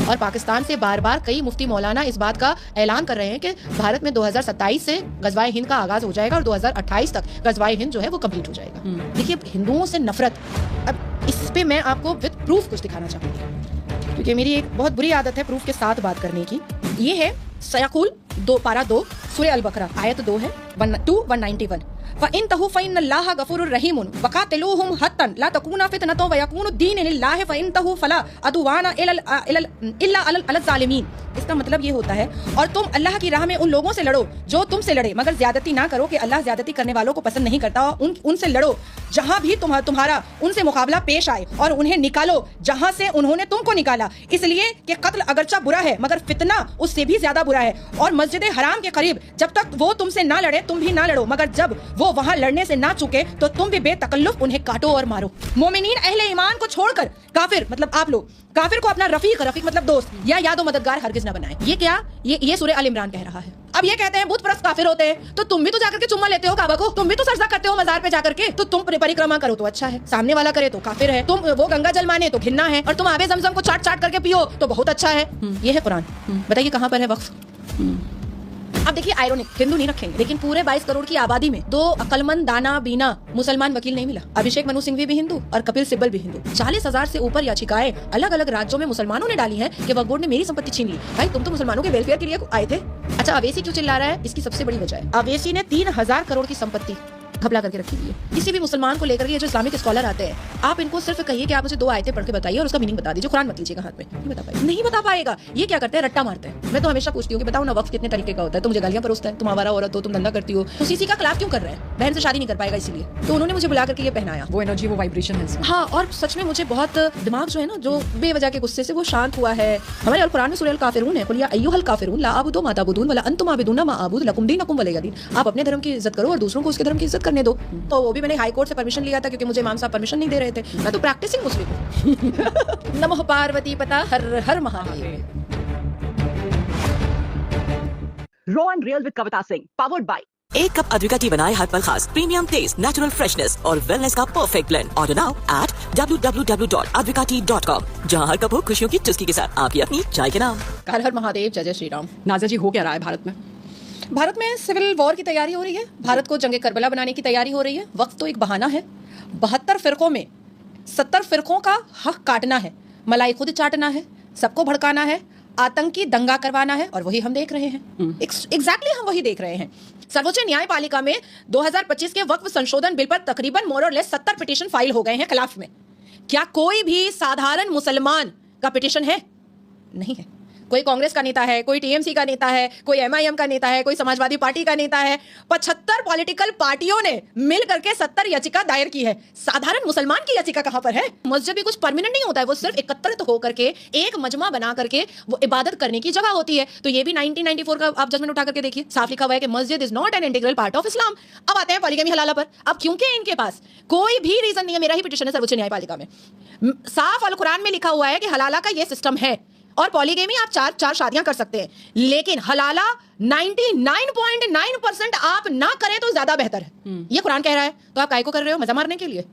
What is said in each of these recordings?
और पाकिस्तान से बार बार कई मुफ्ती मौलाना इस बात का ऐलान कर रहे हैं कि भारत में 2027 से गजवाए हिंद का आगाज हो जाएगा और 2028 तक गजवाए हिंद जो है वो कंप्लीट हो जाएगा। देखिए, हिंदुओं से नफरत, अब इस पे मैं आपको विद प्रूफ कुछ दिखाना चाहूंगी, क्योंकि मेरी एक बहुत बुरी आदत है प्रूफ के साथ बात करने की। ये है सयाकुल 2 पारा 2 सूरह अल बकरा आयत 2 है 191। फ़इन तहु फ़इन्नल्लाह गफ़ूरुर रहीमुन वक़ातिलूहुम हत्तन ला तकूना फ़ितनतुन व यकूनु दीन लिल्लाहि फ़इन तहु फ़ला अदवाना इल्ला अलल ज़ालिमीन। इसका मतलब ये होता है, और तुम अल्लाह की राह में उन लोगों से लड़ो जो तुमसे लड़े, मगर ज्यादती ना करो कि अल्लाह ज्यादती करने वालों को पसंद नहीं करता। उनसे लड़ो जहां भी तुम्हारा उनसे मुकाबला पेश आए, और उन्हें निकालो जहां से उन्होंने तुमको निकाला, इसलिए कि कत्ल अगरचा बुरा है मगर फितना उससे भी ज्यादा बुरा है। और मस्जिद हराम के करीब जब तक वो तुमसे ना लड़े तुम भी ना लड़ो, मगर जब वो वहां लड़ने से ना चुके तो तुम भी बेतकल्लुफ उन्हें काटो और मारो। मोमिनीन अहले ईमान को छोड़कर काफिर मतलब आप लोग काफिर को अपना रफीक मतलब दोस्त या यादो मददगार हरगिज न बनाए। ये क्या, ये सूरह अल इमरान कह रहा है। अब ये कहते हैं बुत परस्त काफिर होते हैं, तो तुम भी तो जाकर के चुम्मा लेते हो काबा को, तुम भी तो सजदा करते हो मजार पे जाकर के, तो तुम परिक्रमा करो तो अच्छा है, सामने वाला करे तो काफिर है, तुम वो गंगा जल माने तो घिन्ना है, और तुम आबे जमजम को चाट चाट करके पियो तो बहुत अच्छा है। ये है कुरान। बताइए कहाँ पर है वक्फ। अब देखिए आयरोनिक, हिंदू नहीं रखेंगे, लेकिन पूरे 22 करोड़ की आबादी में 2 अकलमंद दाना बीना मुसलमान वकील नहीं मिला। अभिषेक मनु सिंघवी भी हिंदू और कपिल सिब्बल भी हिंदू। 40,000 से ऊपर याचिकाएं अलग अलग राज्यों में मुसलमानों ने डाली हैं कि वक्फ बोर्ड ने मेरी संपत्ति छीन ली। भाई तुम तो मुसलमानों के वेलफेयर के लिए आए थे। अच्छा, अवेसी क्यों चिल्ला रहा है? इसकी सबसे बड़ी वजह है अवेसी ने 3,000 करोड़ की संपत्ति घपला करके रखी हुई है। किसी भी मुसलमान को लेकर के जो इस्लामिक स्कॉलर आते हैं, आप इनको सिर्फ कहिए कि आप मुझे 2 आयतें पढ़ के बताइए और उसका मीनिंग बता दीजिए, कुरान मत लीजिएगा हाथ में, नहीं बता पाएगा। ये क्या करते हैं, रट्टा मारते हैं। मैं तो हमेशा पूछती हूँ कि बताओ ना वक्फ कितने तरीके का होता है। तुम मुझे गालियां परोसता है, तुम आवारा औरत हो, तुम धंधा करती हो, तो सीसी का खिलाफ क्यों कर रहे हैं? बहन से शादी नहीं कर पाएगा इसलिए, तो उन्होंने मुझे बुला करके ये पहनाया। वो एनर्जी, वो वाइब्रेशन है। हाँ, और सच में मुझे बहुत दिमाग जो है ना, जो बेवजह के गुस्से से वो शांत हुआ है। हमारे अल कुरान में सूरह अल काफिरून है, कुल या अय्युहल काफिरून ला अबुदु मा तअबुदून वला अंतुम आबिदूना मा अबुदु लकुम दीनुकुम वलिय दीन। आप अपने धर्म की इज्जत करो और दूसरों को उसके धर्म की इज्जत करने दो। तो वो भी मैंने हाई कोर्ट से परमिशन लिया था, क्योंकि मुझे इमाम साहब परमिशन नहीं दे रहे थे। मैं तो प्रैक्टिसिंग मुस्लिम हूं। नमः पार्वती पता हर हर Mahadev. Raw and real with Kavita Singh, powered by. एक कप अद्विका टी बनाए हर पल खास, प्रीमियम टेस्ट, नेचुरल फ्रेशनेस और वेलनेस का perfect blend. Order now at www.advikatea.com, जहां हर कप हो खुशियों की चुस्की के साथ आपकी अपनी चाय के नाम। हर हर महादेव, जय जय श्री राम। नाज़ा जी, हो क्या रहा है भारत में? भारत में सिविल वॉर की तैयारी हो रही है। भारत को जंगे करबला बनाने की तैयारी हो रही है। वक्त तो एक बहाना है। 72 फिरकों में 70 फिरकों का हक काटना है, मलाई खुद चाटना है, सबको भड़काना है, आतंकी दंगा करवाना है, और वही हम देख रहे हैं। एग्जैक्टली हम वही देख रहे हैं। सर्वोच्च न्यायपालिका में 2025 के वक्फ संशोधन बिल पर तकरीबन मोर और लेस 70 पिटीशन फाइल हो गए हैं खिलाफ में। क्या कोई भी साधारण मुसलमान का पिटीशन है? नहीं है। कोई कांग्रेस का नेता है, कोई टीएमसी का नेता है, कोई एमआईएम का नेता है, कोई समाजवादी पार्टी का नेता है। 75 पॉलिटिकल पार्टियों ने मिल करके 70 याचिका दायर की है। साधारण मुसलमान की याचिका कहां पर है? मस्जिद भी कुछ परमानेंट नहीं होता है, वो सिर्फ एकत्रित होकर के एक मजमा बना करके वो इबादत करने की जगह होती है। तो ये भी 1994 का आप जजमेंट उठा करके देखिए, साफ लिखा हुआ है कि मस्जिद is not an integral part of Islam. अब आते हैं पॉलीगैमी हलाला पर। अब क्योंकि इनके पास कोई भी रीजन नहीं है, मेरा ही पिटीशन है सर्वोच्च न्यायपालिका में, साफ अल कुरान में लिखा हुआ है कि हलाला का ये सिस्टम है, और पॉलीगेमी आप 4 शादियां कर सकते हैं, लेकिन हलाला 99.9% आप ना करें तो ज्यादा बेहतर है। ये कुरान कह रहा है, तो आप काय को कर रहे हो? मजा मारने के लिए,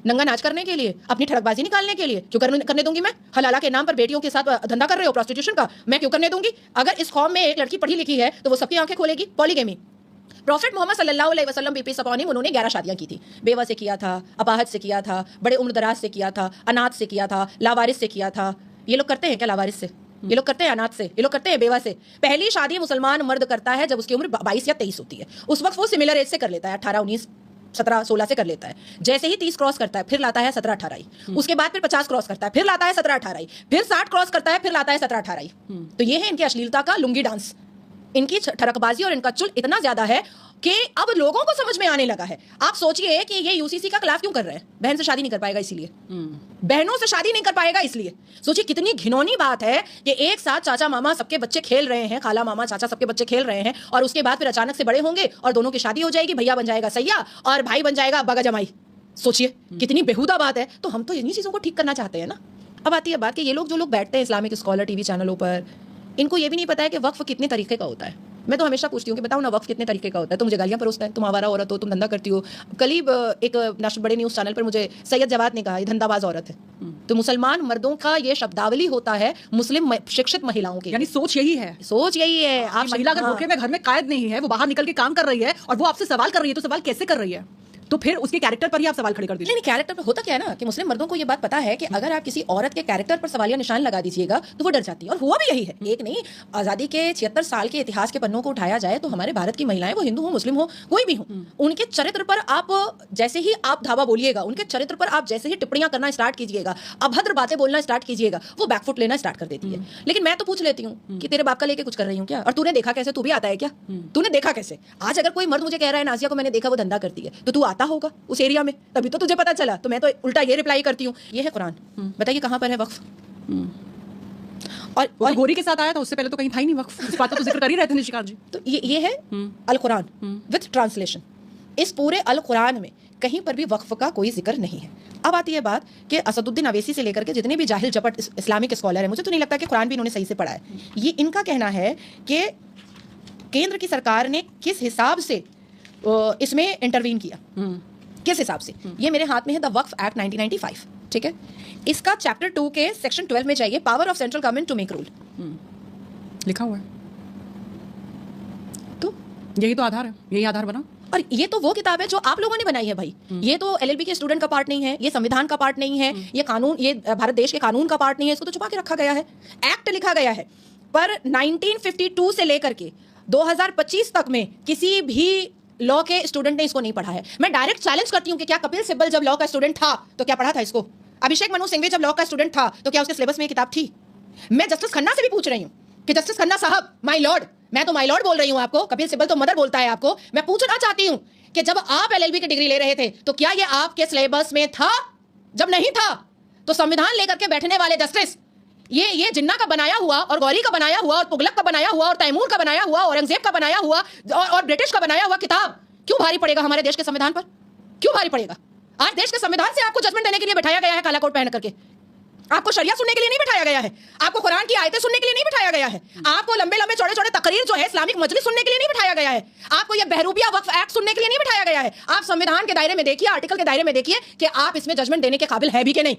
नंगा नाच करने के लिए, अपनी ठड़कबाजी निकालने के लिए? क्यों करने दूंगी मैं? हलाला के नाम पर बेटियों के साथ धंधा कर रहे हो प्रोस्टिट्यूशन का, मैं क्यों करने दूंगी? अगर इस कौम में एक लड़की पढ़ी लिखी है तो वो सबकी आंखें खोलेगी। पॉलीगेमी, प्रॉफिट मोहम्मद सल्लल्लाहु अलैहि वसल्लम पीस अपॉन हिम, उन्होंने 11 शादियां की थी। बेवा से किया था, अपाहज से किया था, बड़े उम्र दराज से किया था, अनाथ से किया था, लावारिस से किया था। ये लोग करते हैं क्या लावारिस से? ये लोग करते हैं अनाथ से, ये लोग करते हैं बेवा से। पहली शादी मुसलमान मर्द करता है जब उसकी उम्र 22 या 23 होती है। उस वक्त वो सिमिलर एज से कर लेता है, 18, 19, 17, 16 से कर लेता है। जैसे ही 30 क्रॉस करता है फिर लाता है 17, 18। उसके बाद फिर 50 क्रॉस करता है फिर लाता है 17, 18। फिर 60 क्रॉस करता है फिर लाता है 17, 18। तो ये है इनकी अश्लीलता का लुंगी डांस, इनकी ठरकबाजी और इनका चुल इतना ज्यादा है कि अब लोगों को समझ में आने लगा है। आप सोचिए कि ये यूसीसी का खिलाफ क्यों कर रहे हैं? बहन से शादी नहीं कर पाएगा इसीलिए, बहनों से शादी नहीं कर पाएगा इसलिए। सोचिए कितनी घिनौनी बात है कि एक साथ चाचा मामा सबके बच्चे खेल रहे हैं, खाला मामा चाचा सबके बच्चे खेल रहे हैं, और उसके बाद फिर अचानक से बड़े होंगे और दोनों की शादी हो जाएगी, भैया बन जाएगा सैया और भाई बन जाएगा बगा जमाई। सोचिए कितनी बेहुदा बात है। तो हम तो इन्हीं चीजों को ठीक करना चाहते हैं ना। अब आती है बात कि ये लोग जो लोग बैठते हैं इस्लामिक स्कॉलर टीवी चैनलों पर, इनको ये भी नहीं पता है कि वक्फ कितने तरीके का होता है। मैं तो हमेशा पूछती हूँ कि बताओ ना वक्फ कितने तरीके का होता है। तो मुझे गालियां परोसता है, तुम आवारा औरत हो, तुम धंधा करती हो। करीब एक बड़े न्यूज़ चैनल पर मुझे सैयद जवाद ने कहा ये धंधाबाज औरत है। तो मुसलमान मर्दों का ये शब्दावली होता है मुस्लिम शिक्षित महिलाओं की, यानी सोच यही है। सोच यही है। आप महिला अगर भूखे में घर में कायद नहीं है, वो बाहर निकल के काम कर रही है और वो आपसे सवाल कर रही है, तो सवाल कैसे कर रही है? तो फिर उसके कैरेक्टर पर ही आप सवाल खड़े कर दीजिए। नहीं, कैरेक्टर पर होता क्या है ना कि मुस्लिम मर्दों को ये बात पता है कि अगर आप किसी औरत के कैरेक्टर पर सवालिया निशान लगा दीजिएगा तो वो डर जाती है। और हुआ भी यही है। एक नहीं, आज़ादी के 76 साल के इतिहास के पन्नों को उठाया जाए तो हमारे भारत की महिलाएं, वो हिंदू हो, मुस्लिम हो, कोई भी हो, उनके चरित्र पर आप जैसे ही आप धावा बोलिएगा, उनके चरित्र पर आप जैसे ही टिप्पणियां करना स्टार्ट कीजिएगा, अभद्र बातें बोलना स्टार्ट कीजिएगा, वो बैकफुट लेना स्टार्ट कर देती है। लेकिन मैं तो पूछ लेती हूँ कि तेरे बाप का लेके कुछ कर रही हूँ क्या, और तूने देखा कैसे, तू भी आता है क्या, तूने देखा कैसे? आज अगर कोई मर्द मुझे कह रहा है नाजिया को मैंने देखा वो धंधा करती है, तो तू आता होगा उस एरिया में, तभी तो तुझे पता चला। तो मैं तो उल्टा ये रिप्लाई करती हूँ, ये है कुरान, बताइए कहाँ पर है वक्फ? और गोरी के साथ आया था, उससे पहले तो कहीं था ही नहीं वक्फ। इस बात का तो जिक्र कर ही रहते हैं निशिकांत जी। तो ये है अल कुरान विद ट्रांसलेशन। इस पूरे अल कुरान में कहीं पर भी वक्फ का कोई जिक्र नहीं है। अब आती है बात कि असदुद्दीन अवैसी से लेकर के जितने भी जाहिल जपट इस्लामिक स्कॉलर हैं, मुझे तो नहीं लगता कि कुरान भी इन्होंने सही से पढ़ा है। ये इनका कहना है कि केंद्र की सरकार ने किस हिसाब से इसमें इंटरवीन किया, किस हिसाब से। ये मेरे हाथ में है द वक्फ एक्ट 1995, ठीक है। इसका चैप्टर 2 के सेक्शन 12 में जाइए, power of central government to make rule, लिखा हुआ है। तो यही तो आधार है, यही आधार बना। और ये तो वो किताब है जो आप लोगों ने बनाई है भाई। ये तो एलएलबी के स्टूडेंट का पार्ट नहीं है, ये संविधान का पार्ट नहीं है, ये कानून, ये भारत देश के कानून का पार्ट नहीं है। इसको तो छुपा के रखा गया है, एक्ट लिखा गया है। पर 1952 से लेकर के 2025 तक में किसी भी लॉ के स्टूडेंट ने इसको नहीं पढ़ा है। मैं डायरेक्ट चैलेंज करती हूँ कि क्या कपिल सिब्बल जब लॉ का स्टूडेंट था तो क्या पढ़ा था इसको? अभिषेक मनु सिंघवी जब लॉ का स्टूडेंट था तो क्या उसके सिलेबस में ये किताब थी? मैं जस्टिस खन्ना से भी पूछ रही हूँ कि जस्टिस खन्ना साहब, माय लॉर्ड, मैं तो माय लॉर्ड बोल रही हूँ आपको, कपिल सिब्बल तो मदर बोलता है आपको। मैं पूछना चाहती हूँ कि जब आप एलएलबी की डिग्री ले रहे थे तो क्या ये आपके सिलेबस में था? जब नहीं था तो संविधान लेकर के बैठने वाले जस्टिस, ये जिन्ना का बनाया हुआ और गौरी का बनाया हुआ और तुगलक का बनाया हुआ और तैमूर का बनाया हुआ, औरंगजेब का बनाया हुआ और ब्रिटिश का बनाया हुआ किताब क्यों भारी पड़ेगा हमारे देश के संविधान पर? क्यों भारी पड़ेगा? आज देश के संविधान से आपको जजमेंट देने के लिए बिठाया गया है काला कोट पहन करके। आपको शरिया सुनने के लिए नहीं बिठाया गया है, आपको कुरान की आयतें सुनने के लिए नहीं बिठाया गया है, आपको लंबे लंबे चौड़े चौड़े तकरीर जो है इस्लामिक मजलिस सुनने के लिए नहीं बिठाया गया है, आपको ये बहरूबिया वक्फ एक्ट सुनने के लिए नहीं बिठाया गया है। आप संविधान के दायरे में देखिए, आर्टिकल के दायरे में देखिए कि आप इसमें जजमेंट देने के काबिल है भी कि नहीं।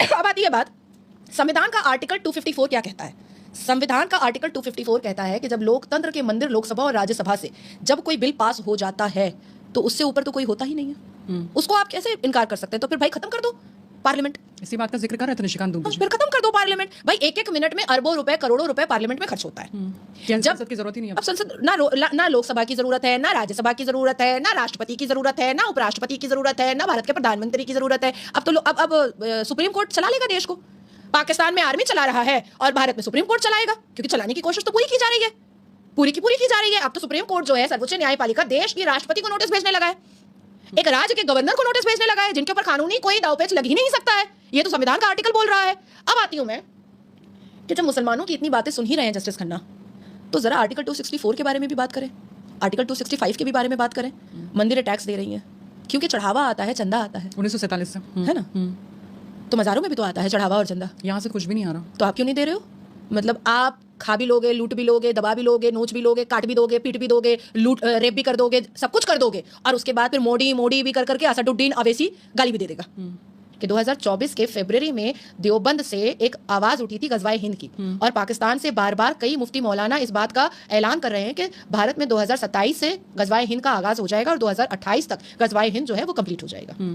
अब आती है बात, संविधान का आर्टिकल 254 क्या कहता है? संविधान का आर्टिकल 254 कहता है कि जब लोकतंत्र के मंदिर लोकसभा और राज्यसभा से जब कोई बिल पास हो जाता है तो उससे ऊपर तो कोई होता ही नहीं है। उसको आप कैसे इनकार कर सकते हैं? तो फिर भाई खत्म कर दो पार्लियामेंट। इसी बात का जिक्र कर रहे थे निशिकांत दुबे जी। फिर खत्म कर दो पार्लियामेंट। भाई एक एक मिनट में अरबों रुपए, करोड़ों रुपए पार्लियामेंट में खर्च होता है। जब संसद की जरूरत ही नहीं है। अब संसद ना लोकसभा की जरूरत है, ना राज्यसभा की जरूरत है, ना राष्ट्रपति की जरूरत है, ना उपराष्ट्रपति की जरूरत है, ना भारत के प्रधानमंत्री की जरूरत है। अब तो अब सुप्रीम कोर्ट चला लेगा देश को। पाकिस्तान में आर्मी चला रहा है और भारत में सुप्रीम कोर्ट चलाएगा, क्योंकि चलाने की कोशिश तो पूरी की जा रही है, पूरी की पूरी की जा रही है। अब तो सुप्रीम कोर्ट जो है, सर्वोच्च न्यायपालिका, देश की राष्ट्रपति को नोटिस भेजने लगा है, एक राज्य के गवर्नर को नोटिस भेजने लगा है, जिनके ऊपर कानूनी कोई दावपेच लग ही नहीं सकता है। ये तो संविधान का आर्टिकल बोल रहा है। अब आती हूं मैं कि जब मुसलमानों की इतनी बातें सुन ही रहे हैं जस्टिस खन्ना, तो जरा आर्टिकल 264 के बारे में भी बात करें, आर्टिकल 265 के भी बारे में बात करें। मंदिरें टैक्स दे रही हैं क्योंकि चढ़ावा आता है, चंदा आता है 1947 से, है ना? तो मज़ारों में भी तो आता है चढ़ावा और चंदा। यहाँ से कुछ भी नहीं आ रहा, तो आप क्यों नहीं दे रहे हो? मतलब आप खा भी लोगे, लूट भी लोगे, दबा भी लोगे, नोच भी लोगे, काट भी दोगे, पीट भी दोगे, रेप भी कर दोगे, सब कुछ कर दोगे, और उसके बाद फिर मोडी भी कर करके असदुद्दीन अवैसी गाली भी दे देगा। कि 2024 के फरवरी में देवबंद से एक आवाज उठी थी गजवाए हिंद की, और पाकिस्तान से बार बार कई मुफ्ती मौलाना इस बात का ऐलान कर रहे हैं कि भारत में 2027 से गजवाए हिंद का आगाज हो जाएगा और 2028 तक गजवाए हिंद जो है वो कंप्लीट हो जाएगा।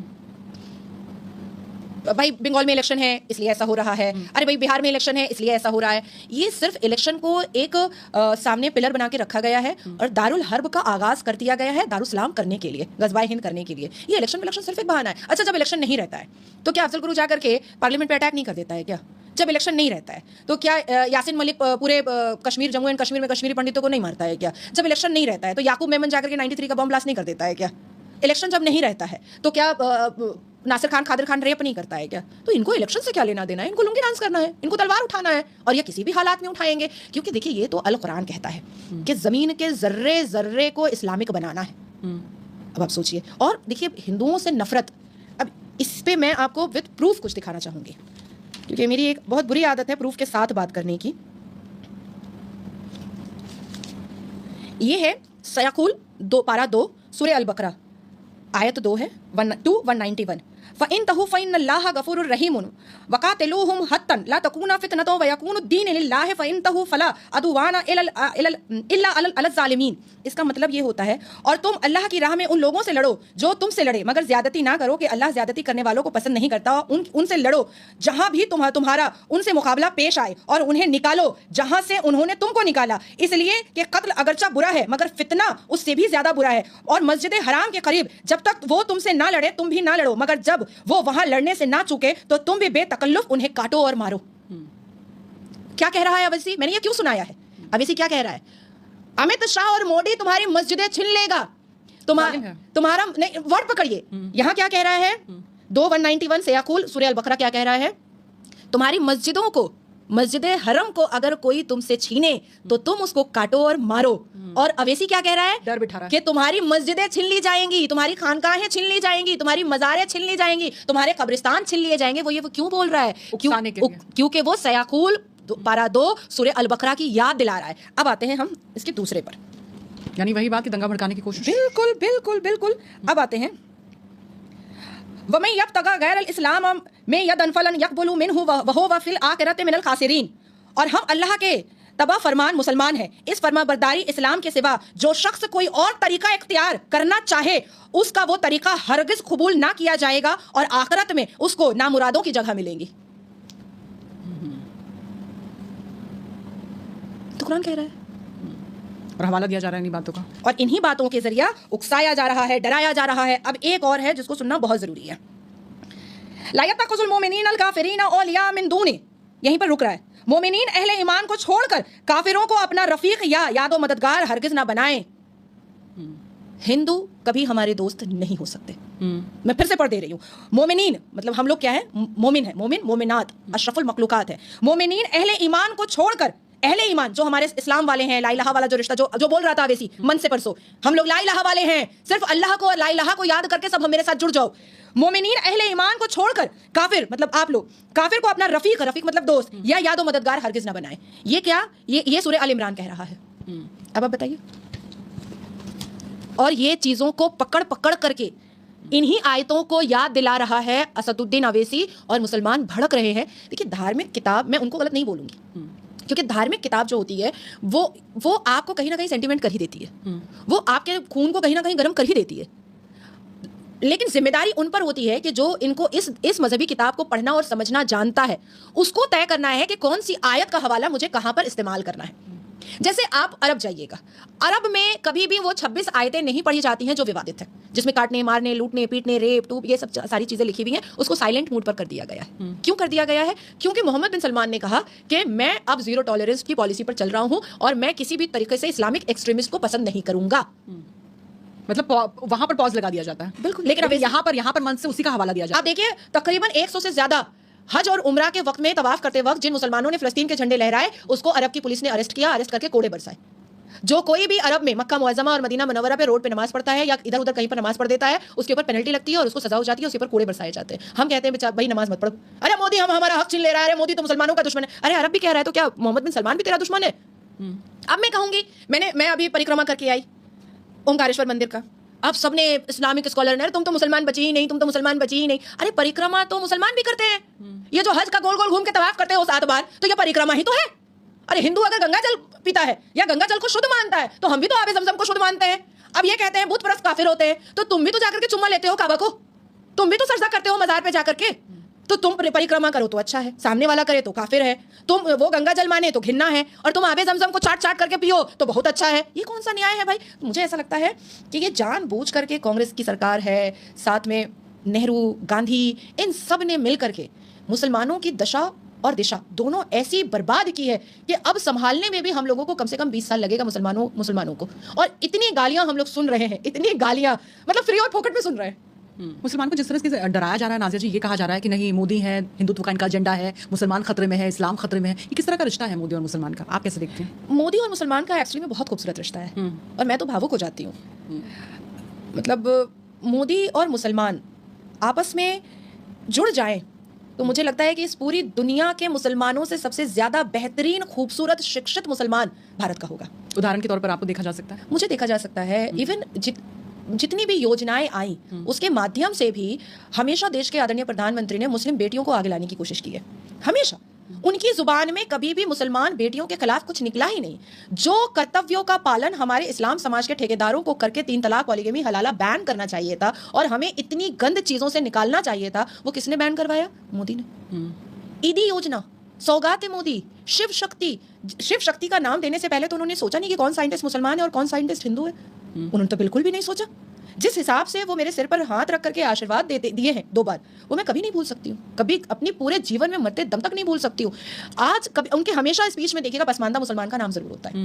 भाई बंगाल में इलेक्शन है इसलिए ऐसा हो रहा है, अरे भाई बिहार में इलेक्शन है इसलिए ऐसा हो रहा है। ये सिर्फ इलेक्शन को एक सामने पिलर बना के रखा गया है और दारुल हर्ब का आगाज कर दिया गया है दारुसलाम करने के लिए, गजवाए हिंद करने के लिए। ये इलेक्शन सिर्फ एक बहाना है। अच्छा, जब इलेक्शन नहीं रहता है तो क्या अफजल गुरु जाकर के पार्लियामेंट पे अटैक नहीं कर देता है क्या? जब इलेक्शन नहीं रहता है तो क्या यासिन मलिक पूरे कश्मीर, जम्मू एंड कश्मीर में कश्मीरी पंडितों को नहीं मारता है क्या? जब इलेक्शन नहीं रहता है तो याकूब मेमन जाकर के 93 का बम ब्लास्ट नहीं कर देता है क्या? इलेक्शन जब नहीं रहता है तो क्या नासिर खान, खादिर खान रेप नहीं करता है क्या? तो इनको इलेक्शन से क्या लेना देना है? इनको लुंगी डांस करना है, इनको तलवार उठाना है, और ये किसी भी हालात में उठाएंगे। क्योंकि देखिए, ये तो अल कुरान कहता है कि जमीन के जर्रे जर्रे को इस्लामिक बनाना है। अब आप सोचिए, और देखिए हिंदुओं से नफरत, अब इस पे मैं आपको विद प्रूफ कुछ दिखाना चाहूंगी, क्योंकि मेरी एक बहुत बुरी आदत है प्रूफ के साथ बात करने की। ये है सयाकुल 2 पारा 2 सूरह अल बकरा आयत 2 है 191 फ़इन तहु फ़इन्नल्लाह गफ़ूरुर रहीमुन वक़ातिलूहुम हत्तन ला तकूना फ़ितनतुन व यकूनुद्दीन लिल्लाहि फ़इन तहु फ़ला अदवाना इल्ला अलल ज़ालिमीन। इसका मतलब ये होता है और तुम अल्लाह की राह में उन लोगों से लड़ो जो तुमसे लड़े, मगर ज्यादती ना करो कि अल्लाह ज्यादती करने वालों को पसंद नहीं करता। उनसे लड़ो जहां भी तुम्हारा उनसे मुकाबला पेश आए और उन्हें निकालो जहां से उन्होंने तुमको निकाला, इसलिए कि कत्ल अगरचा बुरा है मगर फितना उससे भी ज्यादा बुरा है। और मस्जिद हराम के करीब जब तक वो तुमसे ना लड़े तुम भी ना लड़ो, मगर जब वो वहां लड़ने से ना चूके तो तुम भी बेतकल्लुफ उन्हें काटो और मारो। क्या कह रहा है अवैसी? मैंने ये क्यों सुनाया है? अवैसी क्या कह रहा है? अमित शाह और मोदी तुम्हारी मस्जिदें छीन लेगा, तुम्हारा नहीं, वर्ड पकड़िए। यहां क्या कह रहा है? 2:191 से याकूल सूरह अल बकरा क्या कह रहा है? तुम्हारी मस्जिदों को, मस्जिद हरम को अगर कोई तुमसे छीने तो तुम उसको काटो और मारो। और अवैसी क्या कह रहा है? डर बिठा रहा है कि तुम्हारी मस्जिदें छीन ली जाएंगी, तुम्हारी खानकाहें छीन ली जाएंगी, तुम्हारी मज़ारें छीन ली जाएंगी, तुम्हारे कब्रिस्तान छीन लिए जाएंगे। वो क्यों बोल रहा है? क्योंकि वो सयाकुल पारा 2 सूरह अल बकरा की याद दिला रहा है। अब आते हैं हम इसके दूसरे पर, यानी वही बात कि दंगा भड़काने की कोशिश। बिल्कुल बिल्कुल बिल्कुल। अब आते हैं वमन यब्तगा गैरल इस्लाम में यदन फलन यकबुलु मिनहु वहुव फिल आखिरति मिनल खासिरीन। और हम अल्लाह के तबा फरमान मुसलमान है, इस फरमाबरदारी इस्लाम के सिवा जो शख्स कोई और तरीका इख्तियार करना चाहे उसका वो तरीका हरगिज कबूल ना किया जाएगा और आखिरत में उसको नामुरादों की जगह मिलेंगी। तो कुरान कह रहा है और हवाला दिया जा रहा है इन्हीं बातों का, और इन्हीं बातों के जरिया उकसाया जा रहा है, डराया जा रहा है। अब एक और है जिसको सुनना बहुत जरूरी है। ला यत्तखिजुल मुमिनीनल काफिरीन औलिया मिन दूनी, यहीं पर रुक रहा है। मोमिनीन अहले ईमान को छोड़कर काफिरों को अपना रफीक या यादो मददगार हरगिज ना बनाएं। हिंदू कभी हमारे दोस्त नहीं हो सकते। मैं फिर से पढ़ दे रही हूँ। मोमिनीन मतलब हम लोग क्या है? मोमिन है, मोमिन मोमिनात अशरफुल मखलूकात है। मोमिनीन अहले ईमान को छोड़कर, अहले ईमान जो हमारे इस्लाम वाले हैं, ला इलाहा वाला जो रिश्ता जो बोल रहा था वैसी मन से परसों, हम लोग ला इलाहा वाले हैं, सिर्फ अल्लाह को और ला इलाहा को याद करके सब हम मेरे साथ जुड़ जाओ। मोमिनीन अहले ईमान को छोड़कर काफिर मतलब आप लोग काफिर को अपना रफीक मतलब दोस्त या यादो मददगार हरगिज ना बनाए। ये क्या? ये सूरह अल इमरान कह रहा है। अब आप बताइए। और ये चीजों को पकड़ पकड़ करके इन्हीं आयतों को याद दिला रहा है असदुद्दीन अवैसी, और मुसलमान भड़क रहे हैं। देखिए धार्मिक किताब, मैं उनको गलत नहीं बोलूंगी क्योंकि धार्मिक किताब जो होती है वो आपको कहीं ना कहीं सेंटिमेंट कर ही देती है, वो आपके खून को कहीं ना कहीं गर्म कर ही देती है। लेकिन जिम्मेदारी उन पर होती है कि जो इनको इस मजहबी किताब को पढ़ना और समझना जानता है, उसको तय करना है कि कौन सी आयत का हवाला मुझे कहां पर इस्तेमाल करना है। जैसे आप अरब जाइएगा, अरब में कभी भी वो 26 आयतें नहीं पढ़ी जाती हैं जो विवादित है, जिसमें काटने, मारने, लूटने, पीटने, रेप, टूप, ये सब सारी चीजें लिखी हुई हैं, उसको साइलेंट मोड पर कर दिया गया है। क्यों कर दिया गया है? क्योंकि मोहम्मद बिन सलमान ने कहा कि मैं अब जीरो टॉलरेंस की पॉलिसी पर चल रहा हूं और मैं किसी भी तरीके से इस्लामिक एक्सट्रीमिस्ट को पसंद नहीं करूंगा। मतलब वहां पर पॉज लगा दिया जाता है। बिल्कुल। लेकिन अब यहाँ पर मन से उसी का हवाला दिया जाता है। आप देखिए तकरीबन 100 से ज्यादा हज और उम्रा के वक्त में तवाफ करते वक्त जिन मुसलमानों ने फिलिस्तीन के झंडे लहराए उसको अरब की पुलिस ने अरेस्ट किया, अरेस्ट करके कोड़े बरसाए। जो कोई भी अरब में मक्का मुअज़्ज़मा और मदीना मुनव्वरा पे रोड पे नमाज पढ़ता है या इधर उधर कहीं पर नमाज पढ़ देता है, उसके ऊपर पेनल्टी लगती है और उसको सजा हो जाती है, उसके ऊपर कोड़े बरसाए जाते हैं। हम कहते हैं भाई नमाज मत पढ़ो, अरे मोदी हमारा हक छीन ले रहा है, अरे मोदी तो मुसलमानों का दुश्मन है। अरे अरब भी कह रहा है तो क्या मोहम्मद बिन सलमान भी तेरा दुश्मन है? अब मैं कहूंगी, मैं अभी परिक्रमा करके आई ओंकारेश्वर मंदिर का, अब सबने इस्लामिक स्कॉलर ने तुम तो मुसलमान बची ही नहीं, तुम तो मुसलमान बची ही नहीं। अरे परिक्रमा तो मुसलमान भी करते हैं, ये जो हज का गोल गोल घूम के तवाफ करते हो 7 बार, तो ये परिक्रमा ही तो है। अरे हिंदू अगर गंगा जल पीता है या गंगा जल को शुद्ध मानता है तो हम भी तो आबे ज़मज़म को शुद्ध मानते हैं। अब ये कहते हैं बुत परस्त काफिर होते हैं, तो तुम भी तो जाकर के चुम्मा लेते हो काबा को, तुम भी तो सजदा करते हो मजार पे जाकर के, तो तुम परिक्रमा करो तो अच्छा है, सामने वाला करे तो काफिर है, तुम वो गंगा जल माने तो घिन्ना है, और तुम आबे ज़मज़म को चाट चाट करके पियो तो बहुत अच्छा है। ये कौन सा न्याय है भाई? मुझे ऐसा लगता है कि ये जानबूझ करके कांग्रेस की सरकार है, साथ में नेहरू, गांधी, इन सब ने मिल करके मुसलमानों की दशा और दिशा दोनों ऐसी बर्बाद की है कि अब संभालने में भी हम लोगों को कम से कम 20 साल लगेगा मुसलमानों को। और इतनी गालियां हम लोग सुन रहे हैं, इतनी गालियां मतलब फ्री और फोकट में सुन रहे हैं। मुसलमान को जिस तरह से डराया जा रहा है नाज़िया जी, ये कहा जा रहा है कि नहीं मोदी है, हिंदुत्व का इनका एजेंडा है, मुसलमान खतरे में है, इस्लाम खतरे में है, ये किस तरह का रिश्ता है मोदी और मुसलमान का? आप कैसे देखते हैं? मोदी और मुसलमान का एक्चुअली में बहुत खूबसूरत रिश्ता है और मैं तो भावुक हो जाती हूँ। मतलब मोदी और मुसलमान आपस में जुड़ जाएं तो मुझे लगता है कि इस पूरी दुनिया के मुसलमानों से सबसे ज्यादा बेहतरीन, खूबसूरत, शिक्षित मुसलमान भारत का होगा। उदाहरण के तौर पर आपको देखा जा सकता है? मुझे देखा जा सकता है इवन जितनी भी योजनाएं आई उसके माध्यम से भी हमेशा देश के आदरणीय प्रधानमंत्री ने मुस्लिम बेटियों को आगे लाने की कोशिश की है। हमेशा उनकी जुबान में कभी भी मुसलमान बेटियों के खिलाफ कुछ निकला ही नहीं। जो कर्तव्यों का पालन हमारे इस्लाम समाज के ठेकेदारों को करके 3 तलाक, पॉलीगमी, हलाला बैन करना चाहिए था और हमें इतनी गंद चीजों से निकालना चाहिए था, वो किसने बैन करवाया? मोदी ने। ईदी योजना, सौगात मोदी, शिव शक्ति का नाम देने से पहले तो उन्होंने सोचा नहीं कि कौन साइंटिस्ट मुसलमान है और कौन साइंटिस्ट हिंदू है। उन्होंने तो बिल्कुल भी नहीं सोचा। जिस हिसाब से वो मेरे सिर पर हाथ रख करके आशीर्वाद दिए हैं 2 बार, वो मैं कभी नहीं भूल सकती हूँ, कभी अपनी पूरे जीवन में मरते दम तक नहीं भूल सकती हूँ। आज कभी उनके हमेशा स्पीच में देखिएगा पसमानदा मुसलमान का नाम जरूर होता है।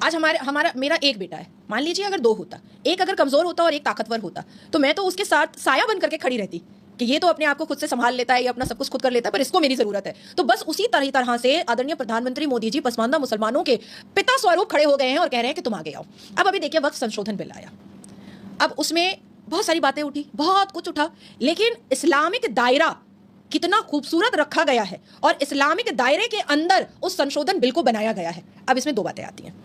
आज मेरा एक बेटा है, मान लीजिए अगर 2 होता, एक अगर कमजोर होता और एक ताकतवर होता, तो मैं तो उसके साथ साया बन करके खड़ी रहती कि ये तो अपने आप को खुद से संभाल लेता है, ये अपना सब कुछ खुद कर लेता है, पर इसको मेरी जरूरत है। तो बस उसी तरह से आदरणीय प्रधानमंत्री मोदी जी पसमानदा मुसलमानों के पिता स्वरूप खड़े हो गए हैं और कह रहे हैं कि तुम आगे आओ। अब अभी देखिए वक्फ संशोधन बिल आया, अब उसमें बहुत सारी बातें उठी, बहुत कुछ उठा, लेकिन इस्लामिक दायरा कितना खूबसूरत रखा गया है और इस्लामिक दायरे के अंदर उस संशोधन बिल को बनाया गया है। अब इसमें 2 बातें आती हैं।